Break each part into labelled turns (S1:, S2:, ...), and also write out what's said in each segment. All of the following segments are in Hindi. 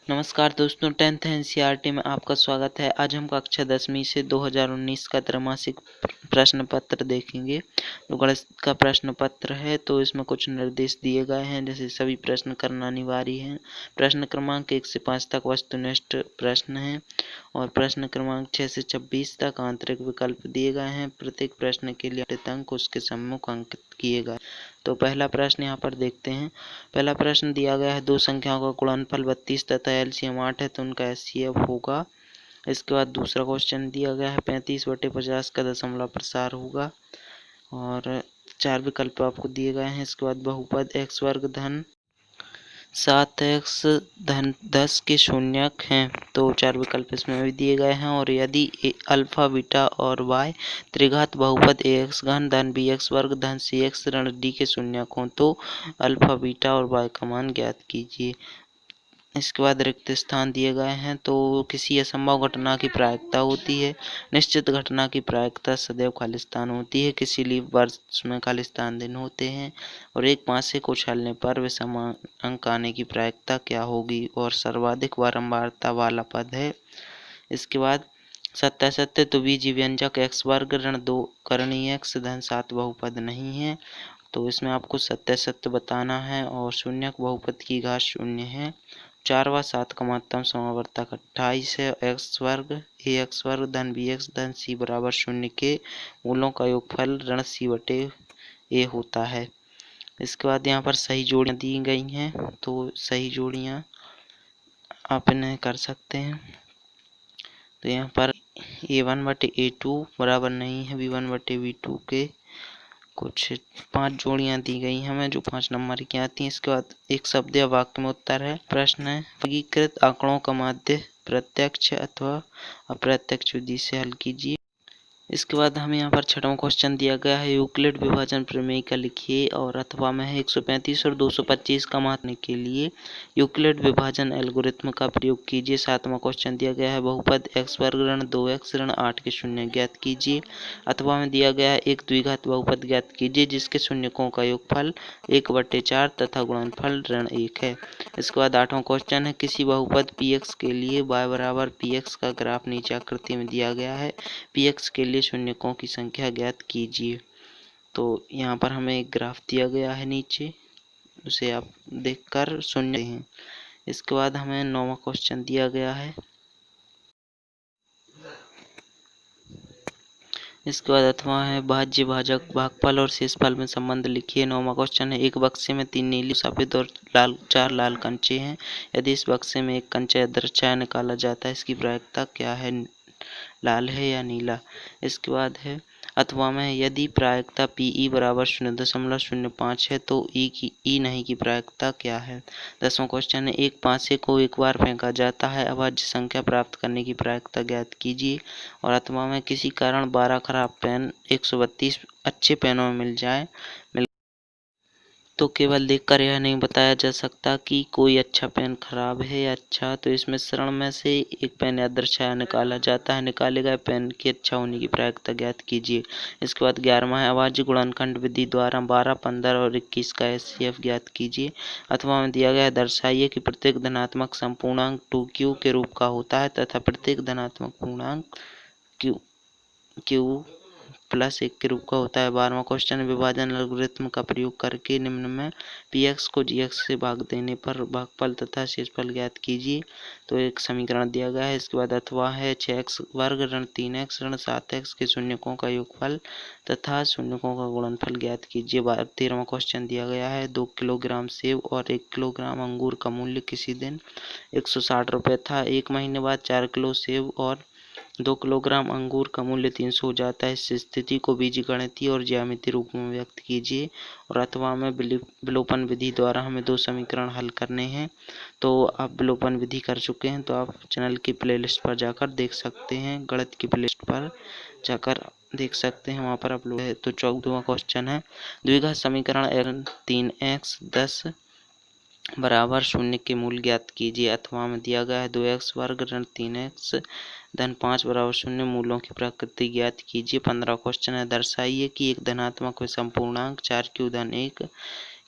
S1: नमस्कार दोस्तों, 10th एनसीईआरटी में आपका स्वागत है। आज हम कक्षा 10वीं से 2019 का त्रैमासिक प्रश्न पत्र देखेंगे। जो गणित का प्रश्न पत्र है तो इसमें कुछ निर्देश दिए गए हैं, जैसे सभी प्रश्न करना अनिवार्य है। प्रश्न क्रमांक 1 से 5 तक वस्तुनिष्ठ प्रश्न है और प्रश्न क्रमांक 6 से 26 तक आंतरिक विकल्प दिए गए हैं। प्रत्येक प्रश्न के लिए अंक उसके सम्मुख अंकित किए गए। तो पहला प्रश्न यहाँ पर देखते हैं। पहला प्रश्न दिया गया है, दो संख्याओं का गुणनफल 32 तथा एलसीएम 8 है तो उनका एचसीएफ होगा। इसके बाद दूसरा क्वेश्चन दिया गया है, 35/50 का दशमलव प्रसार होगा और 4 विकल्प आपको दिए गए हैं। इसके बाद बहुपद x वर्ग धन 7x धन 10 के शून्यक हैं तो 4 विकल्प इसमें भी दिए गए हैं। और यदि अल्फा बीटा और y त्रिघात बहुपद ax घन धन bx वर्ग धन cx ऋण d के शून्यक हों तो अल्फा बीटा और y का मान ज्ञात कीजिए। इसके बाद रिक्त स्थान दिए गए हैं। तो किसी असंभव घटना की प्रायिकता होती है, निश्चित घटना की प्रायिकता सदैव खालिस्तान होती है, किसी लीप वर्ष में खालिस्तान दिन होते हैं और एक पासे को उछालने पर विषम अंक आने की प्रायिकता क्या होगी और सर्वाधिक बारंबारता वाला पद है। इसके बाद सत्यासत्य तो बीजी व्यंजक x वर्ग ऋण 2 करणीय x धन 7 बहुपद नहीं है, तो इसमें आपको सत्यासत्य बताना है। और शून्यक बहुपद की घात 0 है। 4 व 7 का महत्तम समावर्तक 28 है। x वर्ग ax वर्ग धन bx धन c बराबर 0 के मूलों का योगफल ऋण c बटे a होता है। इसके बाद यहाँ पर सही जोड़ियाँ दी गई हैं, तो सही जोड़ियाँ आप इन्हें कर सकते हैं। तो यहाँ पर a1 बटे a2 बराबर नहीं है b1 बटे b2 के। कुछ 5 जोड़ियाँ दी गई हैं हमें, जो 5 नंबर की आती हैं। इसके बाद एक शब्द या वाक्य में उत्तर है। प्रश्न है, वर्गीकृत आंकड़ों का माध्य प्रत्यक्ष अथवा अप्रत्यक्ष विधि से हल कीजिए। इसके बाद हमें यहाँ पर छठवां क्वेश्चन दिया गया है, यूक्लिड विभाजन प्रमेय का लिखिए और अथवा में है 135 और 225 का मापने के लिए यूक्लिड विभाजन एल्गोरिथ्म का प्रयोग कीजिए। सातवां क्वेश्चन दिया गया है, बहुपद x वर्ग ऋण 2x ऋण 8 के शून्य ज्ञात कीजिए। अथवा में दिया गया है, एक द्विघात बहुपद ज्ञात कीजिए जिसके शून्यकों का योगफल 1/4 तथा गुणनफल ऋण 1 है। इसके बाद आठवां क्वेश्चन है, किसी बहुपद px के लिए y बराबर px का ग्राफ नीचे आकृति में दिया गया है, px के लिए शून्यकों की संख्या ज्ञात कीजिए। तो यहाँ पर हमें एक ग्राफ दिया गया है नीचे, उसे आप देखकर सुन हैं। इसके बाद हमें 9वां क्वेश्चन दिया गया है। इसके बाद अथवा है, भाज्य भाजक भागफल और शेषफल में संबंध लिखिए। 9वां क्वेश्चन है, एक बक्से में 3 नीली सफेद और 4 लाल कंचे हैं। यदि इस बक्से में एक कंचा या दृश्य निकाला जाता है, इसकी प्रायिकता क्या है, लाल है या नीला। इसके बाद है अथवा में, यदि प्रायिकता PE बराबर 0.05 है तो ई नहीं की प्रायिकता क्या है। 10वां क्वेश्चन है, एक पासे को एक बार फेंका जाता है, अभाज्य संख्या प्राप्त करने की प्रायिकता ज्ञात कीजिए। और अथवा में, किसी कारण 12 खराब पेन 132 अच्छे पेनों में मिल तो केवल देखकर यह नहीं बताया जा सकता कि कोई अच्छा पेन खराब है या अच्छा। तो इस मिश्रण में से एक पेन या दृश्य निकाला जाता है, निकाले गए पेन की अच्छा होने की प्रायिकता ज्ञात कीजिए। इसके बाद 11वां है, अभाज्य गुणनखंड विधि द्वारा 12, 15 और 21 का एचसीएफ ज्ञात कीजिए। अथवा में दिया गया है, दर्शाइए कि प्रत्येक धनात्मक संपूर्णांक 2q के रूप का होता है तथा प्रत्येक धनात्मक पूर्णांक q प्लस 1 के रूप का होता है। 12वां क्वेश्चन, विभाजन एल्गोरिथ्म का प्रयोग करके निम्न में px को gx से भाग देने पर भागफल तथा शेषफल ज्ञात कीजिए। तो एक समीकरण दिया गया है। इसके बाद अथवा है, 6x वर्ग ऋण 3x ऋण 7x के शून्यकों का योगफल तथा शून्यकों का गुणनफल ज्ञात कीजिए। 13वां क्वेश्चन दिया गया है, 2 किलोग्राम सेब और 1 किलोग्राम अंगूर का मूल्य किसी दिन 160 रुपये था, 1 महीने बाद 4 किलो सेब और 2 किलोग्राम अंगूर का मूल्य 300 हो जाता है। इस स्थिति को बीजगणितीय और ज्यामितीय रूप में व्यक्त कीजिए। और अथवा में, विलोपन विधि द्वारा हमें 2 समीकरण हल करने हैं। तो आप विलोपन विधि कर चुके हैं तो आप चैनल की प्लेलिस्ट पर जाकर देख सकते हैं, गणित की प्लेलिस्ट पर जाकर देख सकते हैं, वहाँ पर अपलोड है। तो 14वां क्वेश्चन है, द्विघात समीकरण 3x 10 बराबर 0 के मूल ज्ञात कीजिए। अथवा में दिया गया है, 2x वर्ग ऋण 3x धन 5 बराबर 0 मूलों की प्रकृति ज्ञात कीजिए। 15वां क्वेश्चन है, दर्शाइए कि एक धनात्मक विषम पूर्णांक 4q धन 1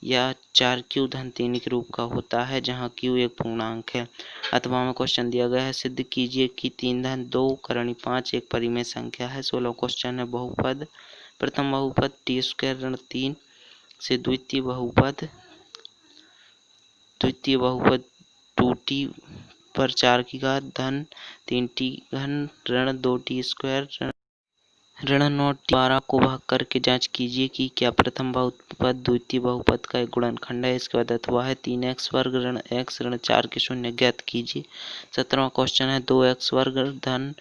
S1: या 4q धन 3 के रूप का होता है, जहाँ q एक पूर्णांक है। अथवा में क्वेश्चन दिया गया है, सिद्ध कीजिए कि 3 धन 2 करणी 5 एक परिमेय संख्या है। 16 क्वेश्चन है बहुपद। प्रथम बहुपद टी स्क्वायर ऋण 3 से द्वितीय बहुपद 2t पर 4 की घात धन 3t घन ऋण 2t स्क्वायर ऋण 9t12 को भाग करके जांच कीजिए कि क्या प्रथम बहुपद द्वितीय बहुपद का एक गुणनखंड है। इसके बाद अथवा है 3x वर्ग ऋण x ऋण 4 के शून्य ज्ञात कीजिए। 17वां क्वेश्चन है 2x वर्ग धन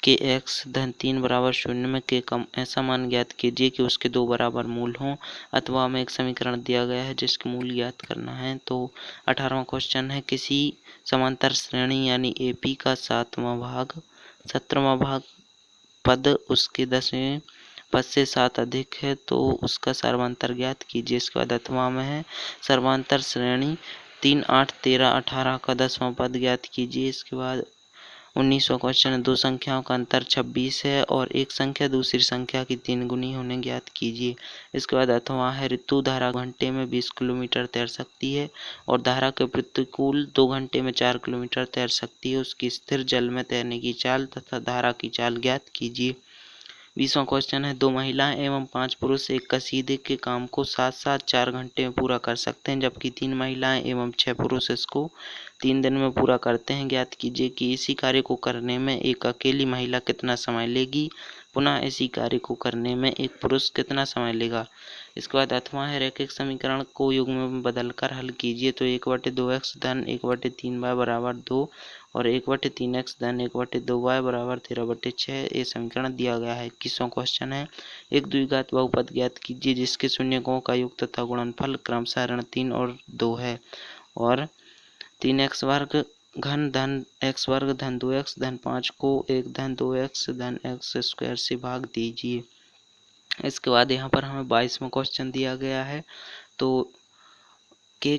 S1: के x धन 3 बराबर शून्य में के कम ऐसा मान ज्ञात कीजिए कि उसके 2 बराबर मूल हों। अथवा में एक समीकरण दिया गया है जिसके मूल ज्ञात करना है। तो 18वां क्वेश्चन है किसी समांतर श्रेणी यानी AP का 7वां भाग 17वां भाग पद उसके 10वें पद से 7 अधिक है तो उसका सर्वांतर ज्ञात कीजिए। इसके बाद अथवा में है सर्वांतर श्रेणी 3, 8, 13, 18 का 10वां पद ज्ञात कीजिए। इसके बाद 19वां क्वेश्चन दो संख्याओं का अंतर 26 है और एक संख्या दूसरी संख्या की 3 गुनी होने ज्ञात कीजिए। इसके बाद अथवा है ऋतु धारा घंटे में 20 किलोमीटर तैर सकती है और धारा के प्रतिकूल 2 घंटे में 4 किलोमीटर तैर सकती है। उसकी स्थिर जल में तैरने की चाल तथा धारा की चाल ज्ञात कीजिए। 20वां क्वेश्चन है 2 महिलाएं एवं 5 पुरुष एक कसीदे के काम को साथ साथ 4 घंटे में पूरा कर सकते हैं, जबकि 3 महिलाएं एवं 6 पुरुष इसको 3 दिन में पूरा करते हैं। ज्ञात कीजिए कि इसी कार्य को करने में एक अकेली महिला कितना समय लेगी, पुनः इसी कार्य को करने में एक पुरुष कितना समय लेगा। इसके बाद अथवा है रैखिक समीकरण को युग्म में बदलकर हल कीजिए। तो 1/2x धन 1/3y बराबर 2 और 1/3x धन 1/2y बराबर 13/6 ये समीकरण दिया गया है। 21वां क्वेश्चन है एक द्विघात बहुपद ज्ञात कीजिए जिसके शून्यकों का योग तथा गुणनफल क्रमशः ऋण 3 और 2 है और 3x वर्ग घन धन x वर्ग धन 2x धन 5 को 1 धन 2x धन x स्क्वायर से भाग दीजिए। इसके बाद यहाँ पर हमें 22वां क्वेश्चन दिया गया है। तो के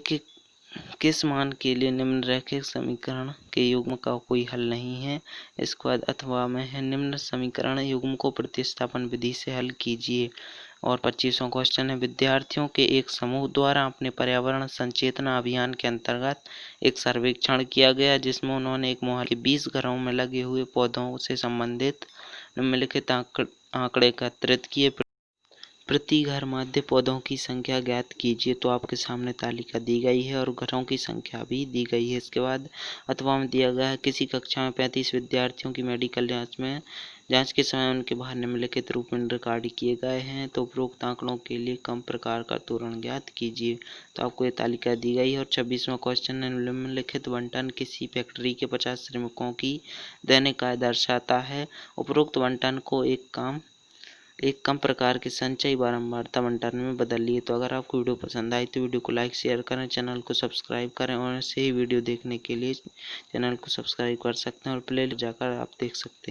S1: किस मान के लिए निम्न रैखिक समीकरण के युग्म का कोई हल नहीं है। इसके बाद अथवा में है निम्न समीकरण युग्म को प्रतिस्थापन विधि से हल कीजिए। और 25वां क्वेश्चन है विद्यार्थियों के एक समूह द्वारा अपने पर्यावरण संचेतना अभियान के अंतर्गत एक सर्वेक्षण किया गया जिसमें उन्होंने एक मोहल्ले के 20 घरों में लगे हुए पौधों से संबंधित निम्नलिखित आंकड़े एकत्रित किए। प्रति घर मध्य पौधों की संख्या ज्ञात कीजिए। तो आपके सामने तालिका दी गई है और घरों की संख्या भी दी गई है। इसके बाद अथवा में दिया गया है किसी कक्षा में 35 विद्यार्थियों की मेडिकल जांच के समय उनके बाहर निम्नलिखित रूप में रिकॉर्ड किए गए हैं। तो उपरोक्त आंकड़ों के लिए कम प्रकार का त्वरण ज्ञात कीजिए। तो आपको ये तालिका दी गई है। और 26वां क्वेश्चन है निम्नलिखित बंटन किसी फैक्ट्री के 50 श्रमिकों की दैनिक आय दर्शाता है। उपरोक्त बंटन को एक कम प्रकार के संचयी बारंबारता बंटन में बदल लिए। तो अगर आपको वीडियो पसंद आई तो वीडियो को लाइक शेयर करें, चैनल को सब्सक्राइब करें और ऐसे ही वीडियो देखने के लिए चैनल को सब्सक्राइब कर सकते हैं और प्ले जाकर आप देख सकते हैं।